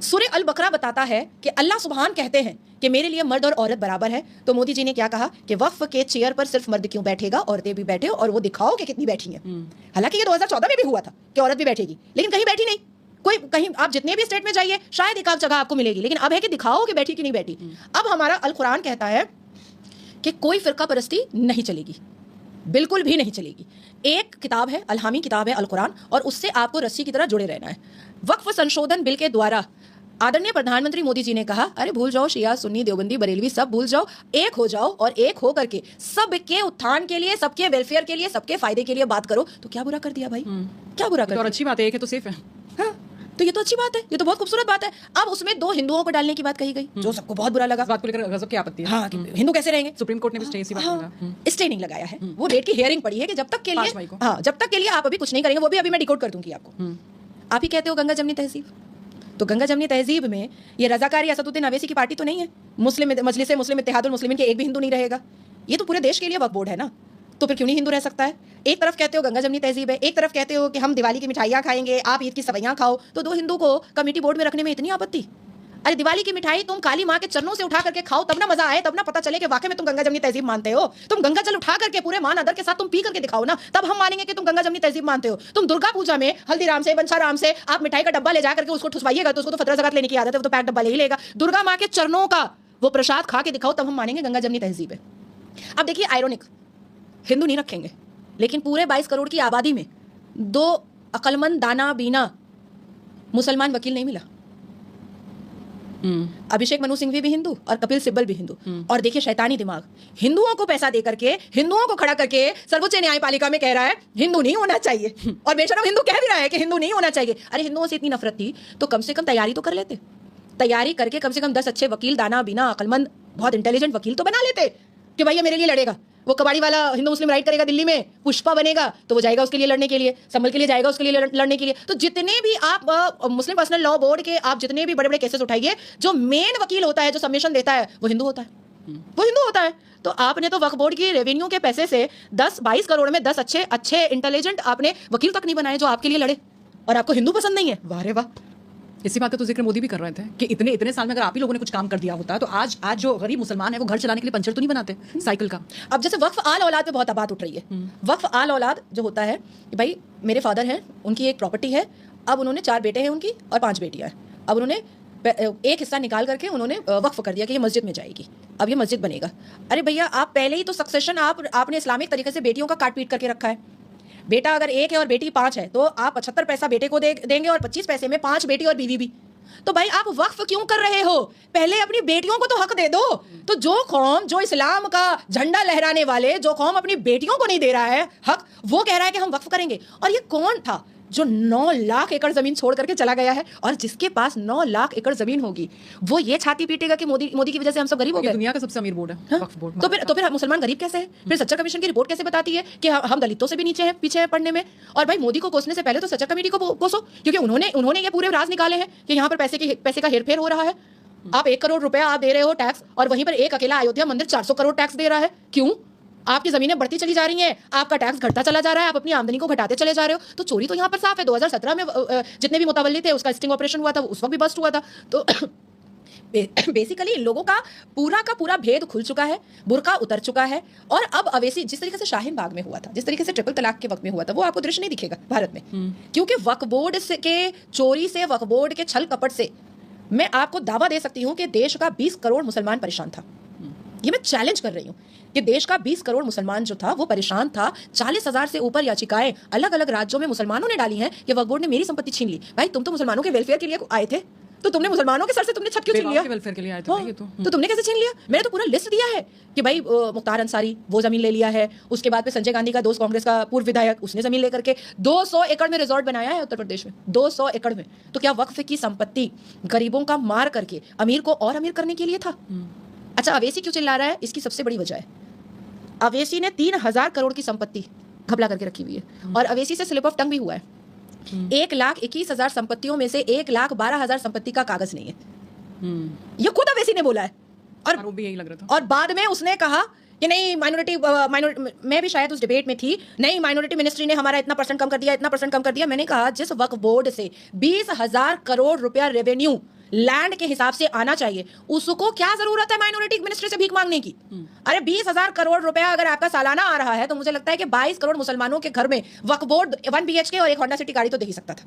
सूरह अल बकरा बताता है कि अल्लाह सुब्हान कहते हैं कि मेरे लिए मर्द और औरत बराबर है। तो मोदी जी ने क्या कहा कि वक्फ के चेयर पर सिर्फ मर्द क्यों बैठेगा, औरतें भी बैठे और वो दिखाओ कि कितनी बैठी हैं। हालांकि ये 2014 में भी हुआ था कि औरत भी बैठेगी, लेकिन कहीं बैठी नहीं। कोई कहीं आप जितने भी स्टेट में जाइए शायद एक आध जगह आपको मिलेगी, लेकिन अब है कि दिखाओ कि बैठी कि नहीं बैठी। अब हमारा अल कुरान कहता है कि कोई फिरका परस्ती नहीं चलेगी, बिल्कुल भी नहीं चलेगी। एक किताब है, अलहामी किताब है अल कुरान, और उससे आपको रस्सी की तरह जुड़े रहना है। वक्फ संशोधन बिल के द्वारा आदरणीय प्रधानमंत्री मोदी जी ने कहा, अरे भूल जाओ शिया, सुन्नी, देवबंदी, बरेलवी, सब भूल जाओ, एक हो जाओ और एक हो करके सबके उत्थान के लिए, सबके वेलफेयर के लिए, सबके फायदे के लिए बात करो। तो क्या बुरा कर दिया भाई? क्या बुरा कर दिया? और अच्छी बात है, एक है तो सेफ है। हाँ, तो ये तो अच्छी बात है, ये तो बहुत खूबसूरत बात है। अब उसमें 2 हिंदुओं को डालने की बात कही गई, जो सबको बहुत बुरा लगा। इस बात को लेकर गजब की आपत्ति है। हाँ, हिंदू कैसे रहेंगे? सुप्रीम कोर्ट ने भी स्टे इसी बात हाँ, लगा। स्टे नहीं लगाया है, वो डेट की हियरिंग पड़ी है कि जब तक के 5 मई लिए, को। हाँ, जब तक के लिए आप अभी कुछ नहीं करेंगे, वो भी अभी मैं डिकोड कर दूंगी आपको। आप ही कहते हो गंगा जमनी तहजीब, तो गंगा जमनी तहजीब में ये रजाकारी असदुद्दीन अवैसी की पार्टी तो नहीं है। मुस्लिम मजलिस मुस्लिम इत्तेहादुल मुस्लिमीन के एक भी हिंदू नहीं रहेगा। ये तो पूरे देश के लिए वक्फ बोर्ड है ना, तो फिर क्यों नहीं हिंदू रह सकता है? एक तरफ कहते हो गंगा जमनी तहजीब है, एक तरफ कहते हो कि हम दिवाली की मिठाइयाँ खाएंगे, आप ईद की सवैयाँ खाओ, तो 2 हिंदू को कमेटी बोर्ड में रखने में इतनी आपत्ति? अरे दिवाली की मिठाई तुम काली माँ के चरणों से उठा करके खाओ, तब ना मजा आए, तब ना पता चले कि वाकई में तुम गंगा जमनी तहजीब मानते हो। तुम गंगा जल उठा करके पूरे मान अदर के साथ तुम पी करके दिखाओ ना, तब हम मानेंगे कि तुम गंगा जमनी तहजीब मानते हो। तुम दुर्गा पूजा में हल्दीराम से, बंसाराम से आप मिठाई का डब्बा ले जा करके उसको ठुसवाइएगा, तो उसको तो फतरा ज़कात लेने की आदत है, वो तो पैक डब्बा ले ही लेगा। दुर्गा माँ के चरणों का वो प्रसाद खा के दिखाओ, तब हम मानेंगे गंगा जमनी तहजीब है। अब देखिए आयरोनिक, हिंदू नहीं रखेंगे, लेकिन पूरे 22 करोड़ की आबादी में 2 अक्लमंद, दाना बीना मुसलमान वकील नहीं मिला। अभिषेक मनु सिंघवी भी हिंदू और कपिल सिब्बल भी हिंदू। और देखिए शैतानी दिमाग, हिंदुओं को पैसा दे करके, हिंदुओं को खड़ा करके सर्वोच्च न्यायपालिका में कह रहा है हिंदू नहीं होना चाहिए, और बेशरम हिंदू कह भी रहा है कि हिंदू नहीं होना चाहिए। अरे हिंदुओं से इतनी नफरत थी तो कम से कम तैयारी तो कर लेते, तैयारी करके कम से कम 10 अच्छे वकील, दाना बीना, अक्लमंद, बहुत इंटेलिजेंट वकील तो बना लेते कि भैया मेरे लिए लड़ेगा। वो कबाड़ी वाला हिंदू मुस्लिम राइट करेगा दिल्ली में, पुष्पा बनेगा तो वो जाएगा उसके लिए लड़ने के लिए, संभल के लिए जाएगा उसके लिए लड़ने के लिए। तो जितने भी आप मुस्लिम पर्सनल लॉ बोर्ड के आप जितने भी बड़े बड़े केसेस उठाइए, जो मेन वकील होता है, जो सबमिशन देता है, वो हिंदू होता है, वो हिंदू होता है। तो आपने तो वक्फ बोर्ड की रेवेन्यू के पैसे से 10-22 करोड़ में 10 अच्छे इंटेलिजेंट आपने वकील तक नहीं बनाए जो आपके लिए लड़े, और आपको हिंदू पसंद नहीं है। वाह रे वाह। इसी बात का तो जिक्र मोदी भी कर रहे थे कि इतने साल में अगर आप ही लोगों ने कुछ काम कर दिया होता तो आज जो गरीब मुसलमान है वो घर चलाने के लिए पंचर तो नहीं बनाते साइकिल का। अब जैसे वक्फ आल औलाद पे बहुत बात उठ रही है। वक्फ आल औलाद जो होता है कि भाई मेरे फादर हैं, उनकी एक प्रॉपर्टी है, अब उन्होंने 4 बेटे हैं उनकी और 5 बेटियां हैं, अब उन्होंने एक हिस्सा निकाल करके उन्होंने वक्फ कर दिया कि ये मस्जिद में जाएगी, अब ये मस्जिद बनेगा। अरे भैया आप पहले ही तो सक्सेशन आपने इस्लामिक तरीके से बेटियों का काट पीट करके रखा है। बेटा अगर 1 है और बेटी 5 है तो आप 75 पैसा बेटे को देंगे और 25 पैसे में 5 बेटी और बीवी भी। तो भाई आप वक्फ क्यों कर रहे हो? पहले अपनी बेटियों को तो हक दे दो। तो जो कौम, जो इस्लाम का झंडा लहराने वाले, जो कौम अपनी बेटियों को नहीं दे रहा है हक, वो कह रहा है कि हम वक्फ करेंगे। और ये कौन था जो 9 लाख एकड़ जमीन छोड़ करके चला गया है? और जिसके पास 9 लाख एकड़ जमीन होगी वो ये छाती पीटेगा कि मोदी की वजह से हम सब गरीब हो गए। दुनिया का सबसे अमीर बोर्ड है वक्फ बोर्ड। तो फिर मुसलमान गरीब कैसे है? फिर सच्चर कमीशन की रिपोर्ट कैसे बताती है कि हम दलितों से भी नीचे हैं, पीछे हैं पढ़ने में? और भाई मोदी को कोसने से पहले तो सच्चर कमेटी को कोसो, क्योंकि उन्होंने ये पूरे राज निकाले हैं कि यहाँ पर पैसे का हेरफेर हो रहा है। आप 1 करोड़ रुपया आप दे रहे हो टैक्स, और वहीं पर एक अकेला अयोध्या मंदिर 400 करोड़ टैक्स दे रहा है। क्यों? आपकी जमीनें बढ़ती चली जा रही हैं, आपका टैक्स घटता चला जा रहा है, आप अपनी आमदनी को घटाते चले जा रहे हो। तो चोरी तो यहाँ पर साफ है। 2017 में जितने भी मुतवल्ली थे उसका स्टिंग ऑपरेशन हुआ था, उस वक्त भी बस्ट हुआ था। तो बेसिकली इन लोगों का पूरा भेद खुल चुका है, बुर्का उतर चुका है। और अब अवेसी जिस तरीके से शाहीन बाग में हुआ था, जिस तरीके से ट्रिपल तलाक के वक्त में हुआ था, वो आपको दृश्य नहीं दिखेगा भारत में। क्योंकि वक्फ बोर्ड के चोरी से, वक्फ बोर्ड के छल कपट से मैं आपको दावा दे सकती हूं कि देश का 20 करोड़ मुसलमान परेशान था। ये मैं चैलेंज कर रही हूं कि देश का 20 करोड़ मुसलमान जो था वो परेशान था। 40,000 से ऊपर याचिकाएं अलग अलग राज्यों में मुसलमानों ने डाली हैं कि वक्फ बोर्ड ने मेरी संपत्ति छीन ली। भाई तुम तो मुसलमानों के वेलफेयर के लिए आए थे, तो तुमने मुसलमानों के सर से तुमने छत क्यों छीन लिया? वेलफेयर के लिए आए थे तो तुमने कैसे छीन लिया? मैंने तो पूरा लिस्ट दिया है कि भाई मुख्तार अंसारी वो जमीन ले लिया है, उसके बाद पे संजय गांधी का दोस्त कांग्रेस का पूर्व विधायक उसने जमीन लेकर के 200 एकड़ में रिजॉर्ट बनाया है उत्तर प्रदेश में, 200 एकड़ में। तो क्या वक्फ की संपत्ति गरीबों का मार करके अमीर को और अमीर करने के लिए था? अच्छा, अवेसी क्यों चिल्ला रहा है? इसकी सबसे बड़ी वजह है अवेसी ने 3,000 करोड़ की संपत्ति घपला करके रखी हुई है और अवेसी से स्लिप ऑफ टंग भी हुआ है। 1,21,000 संपत्तियों में से 1,12,000 संपत्ति का कागज नहीं है। ये खुद अवेसी ने बोला है। और वो भी यही लग रहा था। और बाद में उसने कहा कि नहीं माइनॉरिटी मैं भी शायद उस डिबेट में थी, नहीं माइनॉरिटी मिनिस्ट्री ने हमारा इतना परसेंट कम कर दिया, इतना परसेंट कम कर दिया। मैंने कहा जिस वक्फ बोर्ड से 20,000 करोड़ रुपया रेवेन्यू लैंड के हिसाब से आना चाहिए, उसको क्या जरूरत है माइनॉरिटी मिनिस्ट्री से भीख मांगने की? अरे 20,000 करोड़ रुपया अगर आपका सालाना आ रहा है तो मुझे लगता है कि 22 करोड़ मुसलमानों के घर में वक्फ बोर्ड 1 BHK और एक होंडा सिटी गाड़ी तो दे ही सकता था,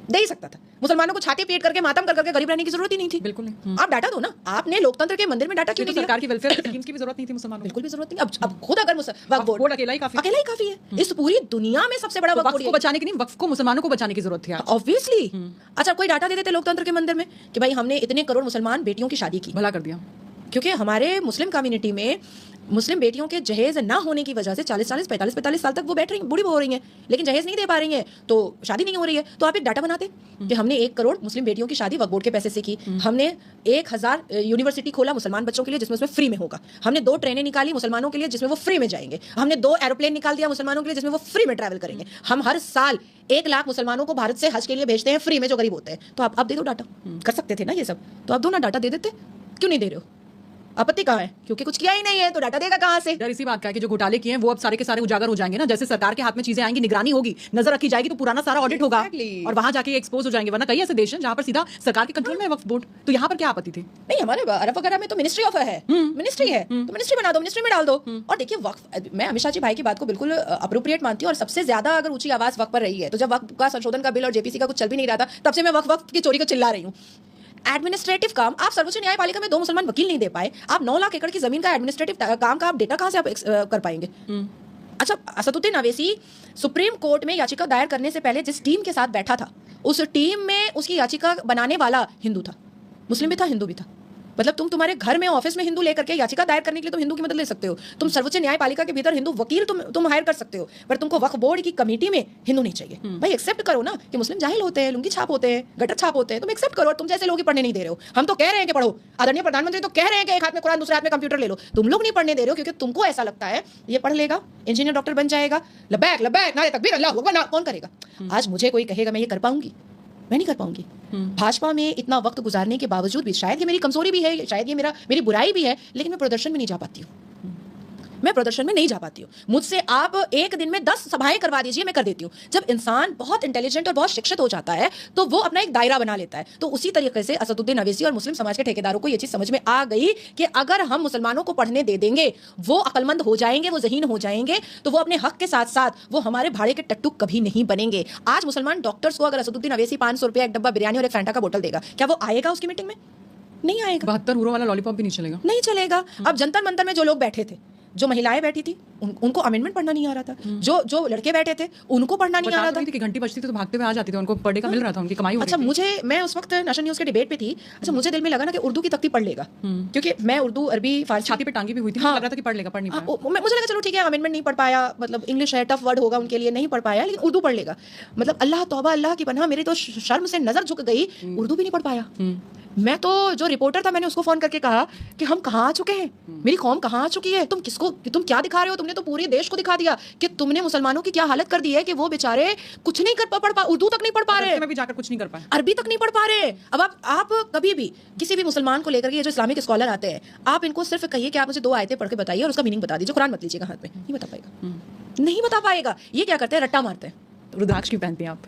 दे ही सकता था। मुसलमानों को छाती पीट करके मातम कर करके गरीब रहने की जरूरत ही नहीं थी। बिल्कुल नहीं। आप डाटा दो ना, आपने लोकतंत्र के मंदिर में डाटा क्यों नहीं दिया? सरकार की वेलफेयर स्कीम्स की भी जरूरत नहीं थी मुसलमानों को। बिल्कुल भी जरूरत नहीं। अब खुद अगर वक्फ बोर्ड अकेला ही काफी है। इस पूरी दुनिया में सबसे बड़ा वक्फ को बचाने की नहीं, वक्फ को मुसलमानों को बचाने की जरूरत थी ऑब्वियसली। अच्छा, कोई डाटा दे देते लोकतंत्र के मंदिर में कि भाई हमने इतने करोड़ मुसलमान बेटियों की शादी की, भला कर दिया। क्योंकि हमारे मुस्लिम कम्युनिटी में मुस्लिम बेटियों के जहेज ना होने की वजह से 40-40, 45-45 साल तक वो बैठ रही हैं, बूढ़ी हो रही हैं, लेकिन जहेज नहीं दे पा रही हैं, तो शादी नहीं हो रही है। तो आप एक डाटा बनाते कि हमने 1 करोड़ मुस्लिम बेटियों की शादी वक्फ बोर्ड के पैसे से की, हमने 1,000 यूनिवर्सिटी खोला मुसलमान बच्चों के लिए जिसमें उसमें फ्री में होगा, हमने 2 ट्रेनें निकाली मुसलमानों के लिए जिसमें वो फ्री में जाएंगे, हमने 2 एरोप्लेन निकाल दिया मुसलमानों के लिए जिसमें वो फ्री में ट्रैवल करेंगे, हम हर साल 1 लाख मुसलमानों को भारत से हज के लिए भेजते हैं फ्री में जो गरीब होते हैं। तो आप दे दो डाटा, कर सकते थे ना ये सब, तो आप दो ना डाटा दे देते, क्यों नहीं दे रहे हो? आपत्ति कहाँ है? क्योंकि कुछ किया ही नहीं है तो डाटा देगा कहाँ से? यार इसी बात का है कि जो घोटाले किए हैं वो अब सारे के सारे उजागर हो जाएंगे ना। जैसे सरकार के हाथ में चीजें आएंगी, निगरानी होगी, नजर रखी जाएगी, तो पुराना सारा ऑडिट होगा और वहां जाके एक्सपोज हो जाएंगे। वरना कई ऐसे देश हैं जहां पर सीधा सरकार के कंट्रोल में है वक्फ बोर्ड, तो यहाँ पर क्या आपत्ति थी? नहीं, हमारे अरब वगैरह में तो मिनिस्ट्री ऑफ है, मिनिस्ट्री है, तो मिनिस्ट्री बना दो, मिनिस्ट्री में डाल दो। और देखिए वक्फ, मैं अमित शाह जी भाई की बात को बिल्कुल अप्रोप्रिएट मानती हूँ और सबसे ज्यादा अगर ऊंची आवाज वक्फ पर रही है तो जब वक्फ का संशोधन का बिल और जेपीसी का कुछ चल भी नहीं रहा था तब से मैं वक्फ की चोरी को चिल्ला रही हूँ। एडमिनिस्ट्रेटिव काम आप सर्वोच्च न्यायपालिका में 2 मुसलमान वकील नहीं दे पाए, आप 9 लाख एकड़ की जमीन का एडमिनिस्ट्रेटिव काम का आप डेटा कहां से आप कर पाएंगे? अच्छा, असदुद्दीन अवैसी सुप्रीम कोर्ट में याचिका दायर करने से पहले जिस टीम के साथ बैठा था उस टीम में उसकी याचिका बनाने वाला हिंदू था, मुस्लिम भी था, हिंदू भी था। मतलब तुम्हारे घर में ऑफिस में हिंदू लेकर के याचिका दायर करने के लिए तुम हिंदू की मदद ले सकते हो, तुम सर्वोच्च न्यायपालिका के भीतर हिंदू वकील तुम हायर कर सकते हो, पर तुमको वक्फ बोर्ड की कमेटी में हिंदू नहीं चाहिए। भाई एक्सेप्ट करो ना कि मुस्लिम जाहिल होते हैं, लुंगी छाप होते हैं, गटर छाप होते हैं, तुम एक्सेप्ट करो। तुम जैसे लोग ही पढ़ने नहीं दे रहे हो। हम तो कह रहे हैं कि पढ़ो, आदरणीय प्रधानमंत्री तो कह रहे हैं कि एक हाथ में कुरान दूसरे हाथ में कंप्यूटर ले लो, तुम लोग नहीं पढ़ने दे रहे हो क्योंकि तुमको ऐसा लगता है ये पढ़ लेगा, इंजीनियर डॉक्टर बन जाएगा, लबैक लबैक नारे तकबीर अल्लाहू अकबर, कौन करेगा? आज मुझे कोई कहेगा मैं ये कर पाऊंगी? मैं नहीं कर पाऊंगी। भाजपा में इतना वक्त गुजारने के बावजूद भी, शायद ये मेरी कमजोरी भी है, शायद ये मेरी बुराई भी है, लेकिन मैं प्रदर्शन में नहीं जा पाती हूँ, मैं प्रदर्शन में नहीं जा पाती हूँ। मुझसे आप एक दिन में 10 सभाएं करवा दीजिए, मैं कर देती हूँ। जब इंसान बहुत इंटेलिजेंट और बहुत शिक्षित हो जाता है तो वो अपना एक दायरा बना लेता है। तो उसी तरीके से असदुद्दीन अवैसी और मुस्लिम समाज के ठेकेदारों को ये चीज समझ में आ गई कि अगर हम मुसलमानों को पढ़ने दे देंगे, वो अक्लमंद हो जाएंगे, वो ज़हीन हो जाएंगे, तो वो अपने हक के साथ साथ वो हमारे भाड़े के टट्टू कभी नहीं बनेंगे। आज मुसलमान डॉक्टर्स को अगर असदुद्दीन अवैसी 500 रुपया एक डब्बा बिरयानी और एक फैंटा का बोतल देगा, क्या वो आएगा उसकी मीटिंग में? नहीं आएगा। 72 यूरो वाला लॉलीपॉप भी नहीं चलेगा, नहीं चलेगा। अब जंतर मंतर में जो लोग बैठे थे, जो महिलाएं बैठी थी, उनको अमेंडमेंट पढ़ना नहीं आ रहा था, जो लड़के बैठे थे उनको पढ़ना नहीं आ रहा था। कि घंटी बजती थी तो भागते हुए आ जाते थे, उनको पर डे का मिल रहा था, उनकी कमाई हो रही थी। अच्छा, मैं उस वक्त नेशनल न्यूज़ के डिबेट पे थी। अच्छा, मुझे दिल में लगा ना कि उर्दू की तख्ती पढ़ लेगा, क्योंकि मैं उर्दू, अरबी, फारसी छाती पे टांगी भी हुई थी, लग रहा था कि पढ़ लेगा, पढ़ नहीं पाया। मुझे लगा चलो ठीक है, अमेंडमेंट नहीं पढ़ पाया, मतलब इंग्लिश है, टफ वर्ड होगा उनके लिए, नहीं पढ़ पाया, लेकिन उर्दू पढ़ लेगा। मतलब अल्लाह तौबा, अल्लाह की पनाह, मेरी तो शर्म से नजर झुक गई, उर्दू भी नहीं पढ़ पाया। मैं तो जो रिपोर्टर था मैंने उसको फोन करके कहा कि हम कहाँ आ चुके हैं, मेरी कौम कहाँ आ चुकी है, तुम क्या दिखा रहे हो, तुमने तो पूरे देश को दिखा दिया कि तुमने मुसलमानों की क्या हालत कर दी है कि वो बेचारे कुछ नहीं पढ़ पा, उर्दू तक नहीं पढ़ पा रहे, में भी जाकर कुछ नहीं कर पाए, अरबी तक नहीं पढ़ पा रहे। अब आप कभी भी किसी भी मुसलमान को लेकर के, ये जो इस्लामिक स्कॉलर आते हैं, आप इनको सिर्फ कहिए कि आप मुझे 2 आयतें पढ़ के बताइए और उसका मीनिंग बता दीजिए, कुरान मत लीजिएगा हाथ में, नहीं बता पाएगा, नहीं बता पाएगा। ये क्या करते हैं, रट्टा मारते हैं। रुद्राक्ष क्यों पहनते हैं आप?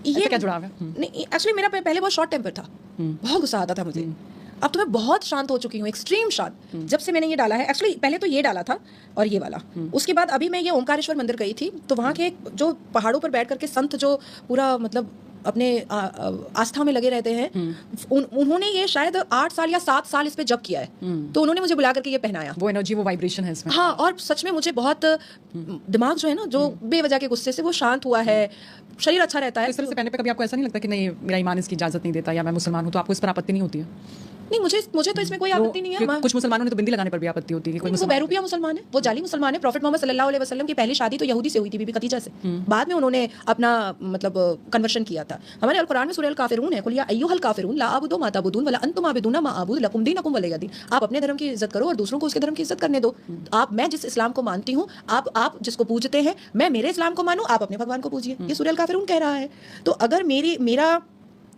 ये क्या जुड़ाव है? नहीं, एक्चुअली मेरा पहले बहुत शॉर्ट टेम्पर था, बहुत गुस्सा आता था मुझे। अब तो मैं बहुत शांत हो चुकी हूँ, एक्सट्रीम शांत। जब से मैंने ये डाला है, एक्चुअली पहले तो ये डाला था और ये वाला, उसके बाद अभी मैं ये ओमकारेश्वर मंदिर गई थी, तो वहाँ के जो पहाड़ों पर बैठ करके संत जो पूरा मतलब अपने आस्था में लगे रहते हैं, उन्होंने ये शायद 8 साल या 7 साल इस पे जप किया है, तो उन्होंने मुझे बुला करके ये पहनाया। वो एनर्जी, वो वाइब्रेशन है इसमें। हाँ, और सच में मुझे बहुत दिमाग जो है ना, जो बेवजह के गुस्से से वो शांत हुआ है, शरीर अच्छा रहता है। इस तरह से पहनने पे कभी आपको ऐसा नहीं लगता कि नहीं मेरा ईमान इसकी इजाजत नहीं देता, या मैं मुसलमान हूँ, तो आपको इस पर आपत्ति नहीं होती है? नहीं, मुझे तो इसमें कोई आपत्ति नहीं है। कुछ मुसलमानों ने तो बिंदी लगाने पर भी आपत्ति होती है कि वो बहरूपिया मुसलमान है, वो जाली मुसलमान है। प्रॉफिट मोहम्मद सल्लल्लाहु अलैहि वसल्लम की पहली शादी तो यहूदी से हुई थी, बीबी खदीजा से। बाद में उन्होंने अपना मतलब कन्वर्शन किया था। हमारे अल कुरान में सूरह अल काफिरून है, कुल या अय्युहल काफिरून ला अअबुदु मा तअबुदून वला अंतुम आबिदूना मा अअबुदु लकुम दीनुकुम वलिय दीन। आप अपने धर्म की इज्जत करो और दूसरों को उसके धर्म की इज्जत करने दो। मैं जिस इस्लाम को मानती हूँ, आप जिसको पूजते हैं, मैं मेरे इस्लाम को मानूं, आप अपने भगवान को पूजिए। ये सूरह अल काफिरून कह रहा है। तो अगर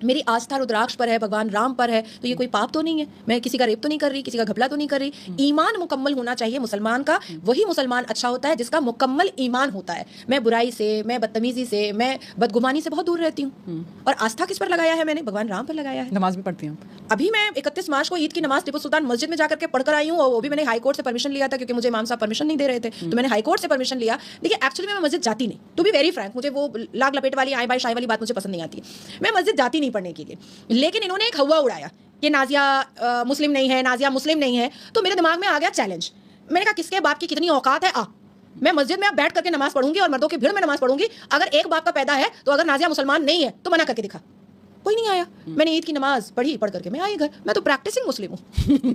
मेरी आस्था रुद्राक्ष पर है, भगवान राम पर है, तो ये कोई पाप तो नहीं है। मैं किसी का रेप तो नहीं कर रही, किसी का घपला तो नहीं कर रही। ईमान मुकम्मल होना चाहिए मुसलमान का, वही मुसलमान अच्छा होता है जिसका मुकम्मल ईमान होता है। मैं बुराई से, मैं बदतमीजी से, मैं बदगुमानी से बहुत दूर रहती हूँ। और आस्था किस पर लगाया है मैंने? भगवान राम पर लगाया है। नमाज भी पढ़ती हूँ। अभी मैं 31 मार्च को ईद की नमाज टिपू सुल्तान मस्जिद में जाकर के पढ़कर आई हूँ, और वो भी मैंने हाई कोर्ट से परमिशन लिया था, क्योंकि मुझे इमाम साहब परमिशन नहीं दे रहे थे, तो मैंने हाई कोर्ट से परमिशन लिया। देखिए, एक्चुअली मैं मस्जिद जाती नहीं, टू बी वेरी फ्रैंक, मुझे वो लाग लपेट वाली आय बाय शाय वाली बात मुझे पसंद नहीं आती। मैं मस्जिद जाती नहीं पढ़ने के लिए, लेकिन इन्होंने एक हवा उड़ाया कि नाजिया मुस्लिम नहीं है, नाजिया मुस्लिम नहीं है, तो मेरे दिमाग में आ गया चैलेंज। मैंने कहा किसके बाप की कितनी औकात है, मैं मस्जिद में अब बैठ करके नमाज पढ़ूंगी और मर्दों की भीड़ में नमाज पढ़ूंगी। अगर एक बाप का पैदा है, तो अगर नाजिया मुसलमान नहीं है तो मना करके दिखा। कोई नहीं आया। मैंने ईद की नमाज पढ़ करके मैं आई घर। मैं तो प्रैक्टिसिंग मुस्लिम हूँ।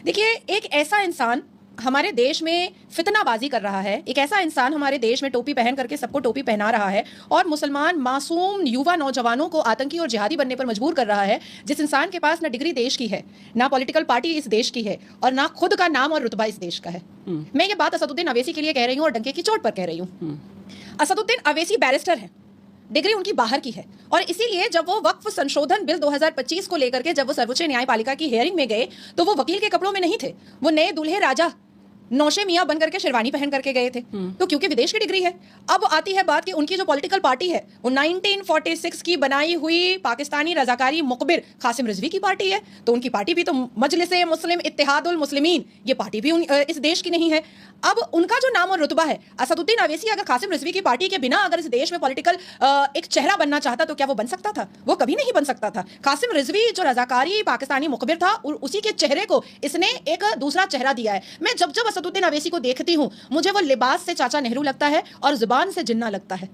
देखिए, एक ऐसा इंसान हमारे देश में फितनाबाजी कर रहा है, एक ऐसा इंसान हमारे देश में टोपी पहन करके सबको टोपी पहना रहा है और मुसलमान मासूम युवा नौजवानों को आतंकी और जिहादी बनने पर मजबूर कर रहा है, जिस इंसान के पास ना डिग्री देश की है, ना पॉलिटिकल पार्टी इस देश की है, और ना खुद का नाम और रुतबा इस देश का है। मैं ये बात असदुद्दीन अवैसी के लिए कह रही हूँ और डंके की चोट पर कह रही हूँ। असदुद्दीन अवैसी बैरिस्टर है, डिग्री उनकी बाहर की है, और इसीलिए जब वो वक्फ संशोधन बिल 2025 को लेकर के जब वो सर्वोच्च न्यायपालिका की हियरिंग में गए, तो वो वकील के कपड़ों में नहीं थे, वो नए दूल्हे राजा नौशे मियां बन करके शेरवानी पहन करके गए थे। तो क्योंकि विदेश की डिग्री है। अब आती है बात कि उनकी जो पॉलिटिकल पार्टी है वो 1946 की बनाई हुई पाकिस्तानी रजाकारी मुकबिर कासिम रिजवी की पार्टी है, तो उनकी पार्टी भी तो मजलिस मुस्लिम इत्तेहादुल मुस्लिमीन, ये पार्टी भी इस देश की नहीं है। अब उनका जो नाम और रुतबा है, असदुद्दीन अवैसी अगर कासिम रिजवी की पार्टी के बिना अगर इस देश में पॉलिटिकल एक चेहरा बनना चाहता तो क्या वो बन सकता था? वो कभी नहीं बन सकता था। कासिम रिजवी जो रजाकारी पाकिस्तानी मुखबिर था, उसी के चेहरे को इसने एक दूसरा चेहरा दिया है। मैं जब जब असदुद्दीन अवैसी को देखती हूँ, मुझे वो लिबास से चाचा नेहरू लगता है और जुबान से जिन्ना लगता है।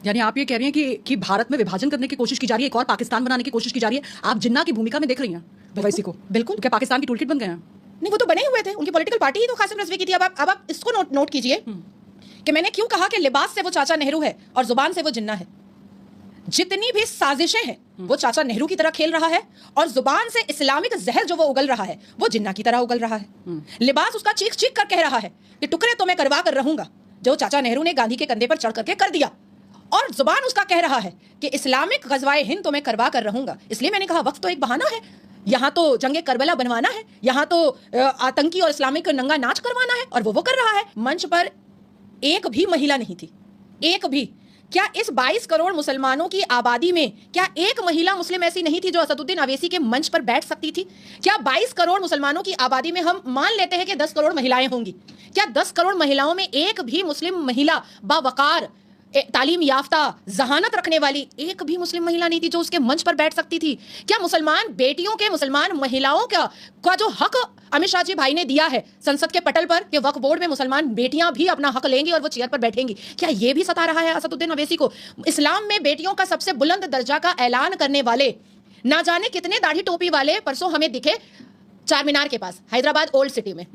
यानी आप ये कह रही हैं कि भारत में विभाजन करने की कोशिश की जा रही है, एक और पाकिस्तान बनाने की कोशिश की जा रही है। आप जिन्ना की भूमिका में देख रही हैं अवैसी को? बिल्कुल। क्या पाकिस्तान की टूलकिट बन गए हैं? नहीं, वो तो बने हुए थे, उनकी पॉलिटिकल पार्टी ही तो कासिम रिजवी की थी। अब आप इसको नोट कीजिए कि मैंने क्यों कहा कि लिबास से वो चाचा नेहरू है और जुबान से वो जिन्ना है। जितनी भी साजिशें हैं वो चाचा नेहरू की तरह खेल रहा है, और जुबान से इस्लामिक जहर जो वो उगल रहा है वो जिन्ना की तरह उगल रहा है। लिबास उसका चीख चीख कर कह रहा है कि टुकड़े तो मैं करवा कर रहूंगा, जो चाचा नेहरू ने गांधी के कंधे पर चढ़ करके कर दिया, और जुबान उसका कह रहा है कि इस्लामिक गजवाए हिंद तो मैं करवा कर रहूंगा। इसलिए मैंने कहा वक्त तो एक बहाना है, यहाँ तो जंगे करबला बनवाना है, यहाँ तो आतंकी और इस्लामिक नंगा नाच करवाना है, और वो कर रहा है। मंच पर एक भी महिला नहीं थी, एक भी। क्या इस 22 करोड़ मुसलमानों की आबादी में क्या एक महिला मुस्लिम ऐसी नहीं थी जो असदुद्दीन अवैसी के मंच पर बैठ सकती थी? क्या 22 करोड़ मुसलमानों की आबादी में हम मान लेते हैं कि 10 करोड़ महिलाएं होंगी, क्या 10 करोड़ महिलाओं में एक भी मुस्लिम महिला बावकार, तालीम याफ्ता, जहानत रखने वाली एक भी मुस्लिम महिला नहीं थी जो उसके मंच पर बैठ सकती थी? क्या मुसलमान बेटियों के, मुसलमान महिलाओं का जो हक अमित शाह जी भाई ने दिया है संसद के पटल पर कि वक्फ बोर्ड में मुसलमान बेटियां भी अपना हक लेंगी और वो चेयर पर बैठेंगी, क्या ये भी सता रहा है असदुद्दीन अवैसी को? इस्लाम में बेटियों का सबसे बुलंद दर्जा का ऐलान करने वाले ना जाने कितने दाढ़ी टोपी वाले परसों हमें दिखे चार मीनार के पास, हैदराबाद ओल्ड सिटी में।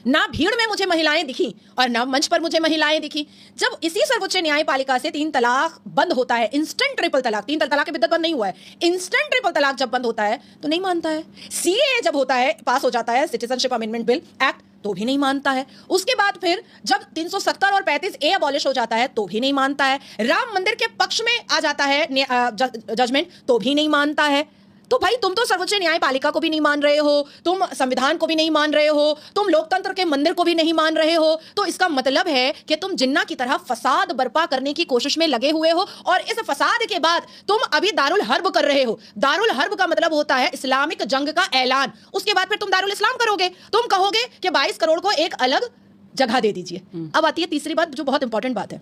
ना भीड़ में मुझे महिलाएं दिखी और ना मंच पर मुझे महिलाएं दिखी। जब इसी सर्वोच्च न्यायपालिका से 3 तलाक बंद होता है, इंस्टेंट ट्रिपल तलाक, 3 तलाक की बिद्दत बंद नहीं हुआ है, इंस्टेंट ट्रिपल तलाक जब बंद होता है तो नहीं मानता है। सीएए जब होता है, पास हो जाता है सिटीजनशिप अमेंडमेंट बिल एक्ट, तो भी नहीं मानता है। उसके बाद फिर जब 370 और 35A अबॉलिश हो जाता है तो भी नहीं मानता है। राम मंदिर के पक्ष में आ जाता है जजमेंट, तो भी नहीं मानता है। तो भाई तुम तो सर्वोच्च न्यायपालिका को भी नहीं मान रहे हो, तुम संविधान को भी नहीं मान रहे हो, तुम लोकतंत्र के मंदिर को भी नहीं मान रहे हो। तो इसका मतलब है कि तुम जिन्ना की तरह फसाद बर्पा करने की कोशिश में लगे हुए हो और इस फसाद के बाद तुम अभी दारुल हर्ब कर रहे हो। दारुल हर्ब का मतलब होता है इस्लामिक जंग का ऐलान। उसके बाद फिर तुम दारुल इस्लाम करोगे। तुम कहोगे कि 22 करोड़ को एक अलग जगह दे दीजिए। अब आती है तीसरी बात जो बहुत इंपॉर्टेंट बात है।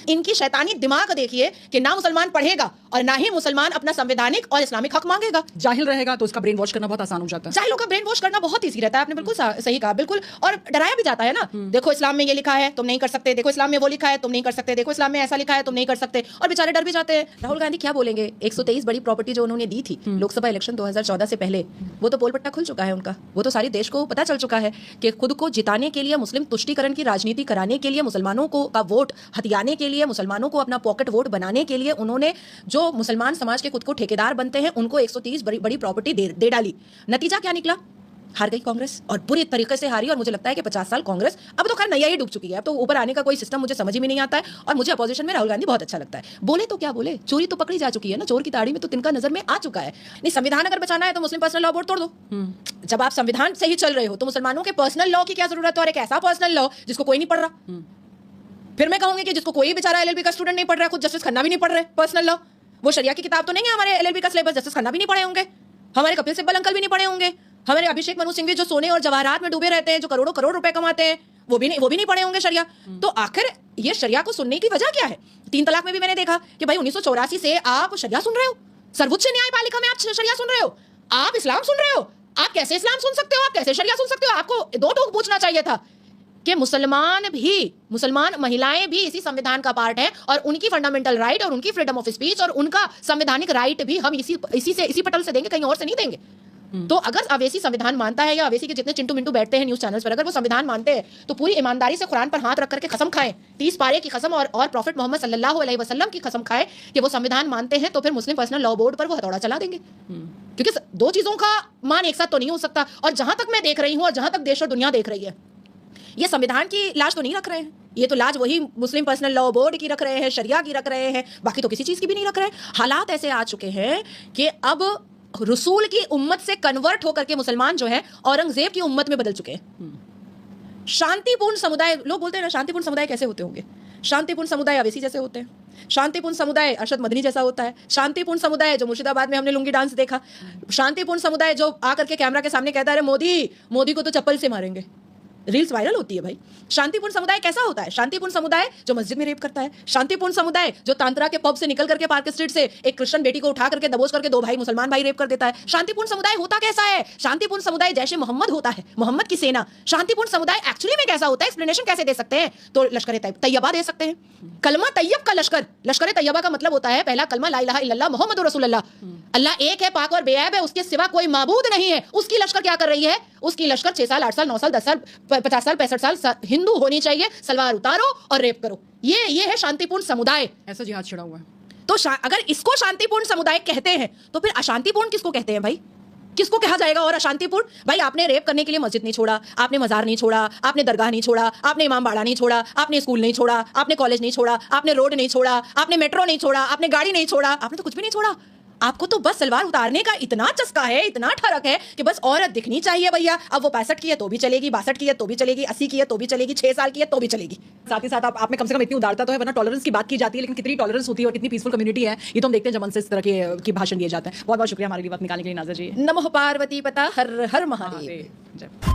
इनकी शैतानी दिमाग देखिए कि ना मुसलमान पढ़ेगा और ना ही मुसलमान अपना संवैधानिक और इस्लामिक हक मांगेगा। जाहिल रहेगा तो उसका ब्रेन वॉश करना बहुत आसान हो जाता है। जाहिलों का ब्रेन वॉश करना बहुत ईजी रहता है। आपने बिल्कुल सही कहा, बिल्कुल। और डराया भी जाता है ना, देखो इस्लाम में ये लिखा है तुम नहीं कर सकते, देखो इस्लाम में वो लिखा है तुम नहीं कर सकते, देखो इस्लाम में ऐसा लिखा है तुम नहीं कर सकते, और बेचारे डर भी जाते हैं। राहुल गांधी क्या बोलेंगे? 123 बड़ी प्रॉपर्टी जो उन्होंने दी थी लोकसभा इलेक्शन 2014 से पहले, वो तो पोल पट्टा खुल चुका है उनका। वो तो सारे देश को पता चल चुका है कि खुद को जिताने के लिए, मुस्लिम तुष्टीकरण की राजनीति कराने के लिए, मुसलमानों को का वोट हथियाने के लिए, मुसलमानों को अपना पॉकेट वोट बनाने के लिए उन्होंने जो मुसलमान समाज के खुद को ठेकेदार बनते हैं उनको 130 बड़ी प्रॉपर्टी दे डाली। नतीजा क्या निकला? हार गई कांग्रेस और बुरी तरीके से हारी। और मुझे लगता है कि 50 साल कांग्रेस अब तो खैर नैया ही डूब चुकी है। अब तो ऊपर आने का कोई सिस्टम मुझे समझ ही में नहीं आता है। और मुझे अपोजिशन में राहुल गांधी बहुत अच्छा लगता है। बोले तो क्या बोले, चोरी तो पकड़ी जा चुकी है ना, चोर की दाढ़ी में तो तिनका नजर में आ चुका है। नहीं, संविधान अगर बचाना है तो मुस्लिम पर्सनल लॉ बोर्ड तोड़ दो। जब आप संविधान से ही चल रहे हो तो मुसलमानों के पर्सनल लॉ की क्या जरूरत है? और एक ऐसा पर्सनल लॉ जिसको कोई नहीं पढ़ रहा। फिर मैं कहूंगी कि जिसको कोई बेचारा एलएलबी का स्टूडेंट नहीं पढ़ रहा है, खुद जस्टिस खन्ना भी नहीं पढ़ रहे पर्सनल लॉ। वो शरिया की किताब तो नहीं है हमारे एलएलबी का सिलेबस, जस्टिस खन्ना भी नहीं पढ़े होंगे, हमारे कपिल सिब्बल अंकल भी नहीं पढ़े होंगे, हमारे अभिषेक मनु सिंघवी जो सोने और जवाहरात में डूबे रहते हैं, जो करोड़ों करोड़ रुपए कमाते हैं, वो भी नहीं पढ़े होंगे शरिया। तो आखिर ये शरिया को सुनने की वजह क्या है? 3 तलाक में भी मैंने देखा कि भाई 1984 से आप शरिया सुन रहे हो, सर्वोच्च न्यायपालिका में आप शरिया सुन रहे हो, आप इस्लाम सुन रहे हो। आप कैसे इस्लाम सुन सकते हो? आप कैसे शरिया सुन सकते हो? आपको 2 टोक पूछना चाहिए था कि मुसलमान महिलाएं भी इसी संविधान का पार्ट है और उनकी फंडामेंटल राइट और उनकी फ्रीडम ऑफ स्पीच और उनका संवैधानिक राइट भी हम इसी पटल से देंगे, कहीं और से नहीं देंगे। तो अगर अवेसी संविधान मानता है, या अवेसी के जितने चिंटू मिंटू बैठते हैं न्यूज चैनल्स पर, अगर वो संविधान मानते हैं तो पूरी ईमानदारी से कुरान पर हाथ रख करके कसम खाएं, 30 पारे की कसम और प्रॉफिट मोहम्मद सल्लल्लाहु अलैहि वसल्लम की कसम खाएं कि वो संविधान मानते हैं। तो फिर मुस्लिम पर्सनल लॉ बोर्ड पर वो हथौड़ा चला देंगे। क्योंकि 2 चीजों का मान एक साथ तो नहीं हो सकता। और जहां तक मैं देख रही हूं और जहां तक देश और दुनिया देख रही है, ये संविधान की लाज तो नहीं रख रहे हैं, ये तो लाज वही मुस्लिम पर्सनल लॉ बोर्ड की रख रहे हैं, शरिया की रख रहे हैं, बाकी तो किसी चीज की भी नहीं रख रहे हैं। हालात ऐसे आ चुके हैं कि अब रसूल की उम्मत से कन्वर्ट होकर के मुसलमान जो है औरंगजेब की उम्मत में बदल चुके हैं। शांतिपूर्ण समुदाय, लोग बोलते हैं ना शांतिपूर्ण समुदाय कैसे होते होंगे? शांतिपूर्ण समुदाय अवेसी जैसे होते हैं, शांतिपूर्ण समुदाय अरशद मदनी जैसा होता है, शांतिपूर्ण समुदाय जो मुर्शिदाबाद में हमने लुंगी डांस देखा, शांतिपूर्ण समुदाय जो आकर के कैमरा के सामने कहता है मोदी को तो चप्पल से मारेंगे, रील्स वायरल होती है भाई। शांतिपूर्ण समुदाय कैसा होता है? शांतिपूर्ण समुदाय जो मस्जिद में रेप करता है, शांतिपूर्ण समुदाय जो तांत्रा के पब से निकल करके पार्क स्ट्रीट से एक क्रिश्चियन बेटी को उठा करके दबोच करके 2 भाई मुसलमान भाई रेप कर देता है। शांतिपूर्ण समुदाय होता कैसा है? शांतिपूर्ण समुदाय जैसे मोहम्मद होता है, मोहम्मद की सेना। शांतिपूर्ण समुदाय एक्चुअली में कैसा होता है? एक्सप्लेनेशन कैसे दे सकते हैं? तो लश्कर तैयबा दे सकते हैं। कलमा तैयब का लश्कर, लश्कर तैयबा का मतलब होता है पहला कलमा ला इलाहा इल्लल्लाह मुहम्मदुर रसूलुल्लाह, अल्लाह एक है, पाक और बेऐब है, उसके सिवा कोई माबूद नहीं है। उसकी लश्कर क्या कर रही है? उसकी लश्कर 6 साल 8 साल 9 साल 10 साल 50 साल 65 साल हिंदू होनी चाहिए, सलवार उतारो और रेप करो। ये है शांतिपूर्ण समुदाय। ऐसा जिहाद छिड़ा हुआ है। तो अगर इसको शांतिपूर्ण समुदाय कहते हैं तो फिर अशांतिपूर्ण किसको कहते हैं भाई? किसको कहा जाएगा? और अशांतिपूर्ण भाई, आपने रेप करने के लिए मस्जिद नहीं छोड़ा, आपने मजार नहीं छोड़ा, आपने दरगाह नहीं छोड़ा, आपने इमाम बाड़ा नहीं छोड़ा, आपने स्कूल नहीं छोड़ा, आपने कॉलेज नहीं छोड़ा, आपने रोड नहीं छोड़ा, आपने मेट्रो नहीं छोड़ा, आपने गाड़ी नहीं छोड़ा, आपने तो कुछ भी नहीं छोड़ा। आपको तो बस सलवार उतारने का इतना चस्का है, इतना ठरक है कि बस औरत दिखनी चाहिए भैया। अब वो 65 की है तो भी चलेगी, 62 की है तो भी चलेगी, 80 की है तो भी चलेगी, 6 साल की है तो भी चलेगी। साथ ही साथ आप में कम से कम इतनी उदारता तो है, वरना टॉलरेंस की बात की जाती है, लेकिन कितनी टॉलरेंस होती है और कितनी पीसफुल कम्युनिटी है ये तो हम देखते हैं जब मन से इस तरह के भाषण दिए जाते हैं। बहुत बहुत शुक्रिया हमारे लिए वक्त निकालने के लिए नाज़र जी। नमः पार्वती पता हर हर महादेव।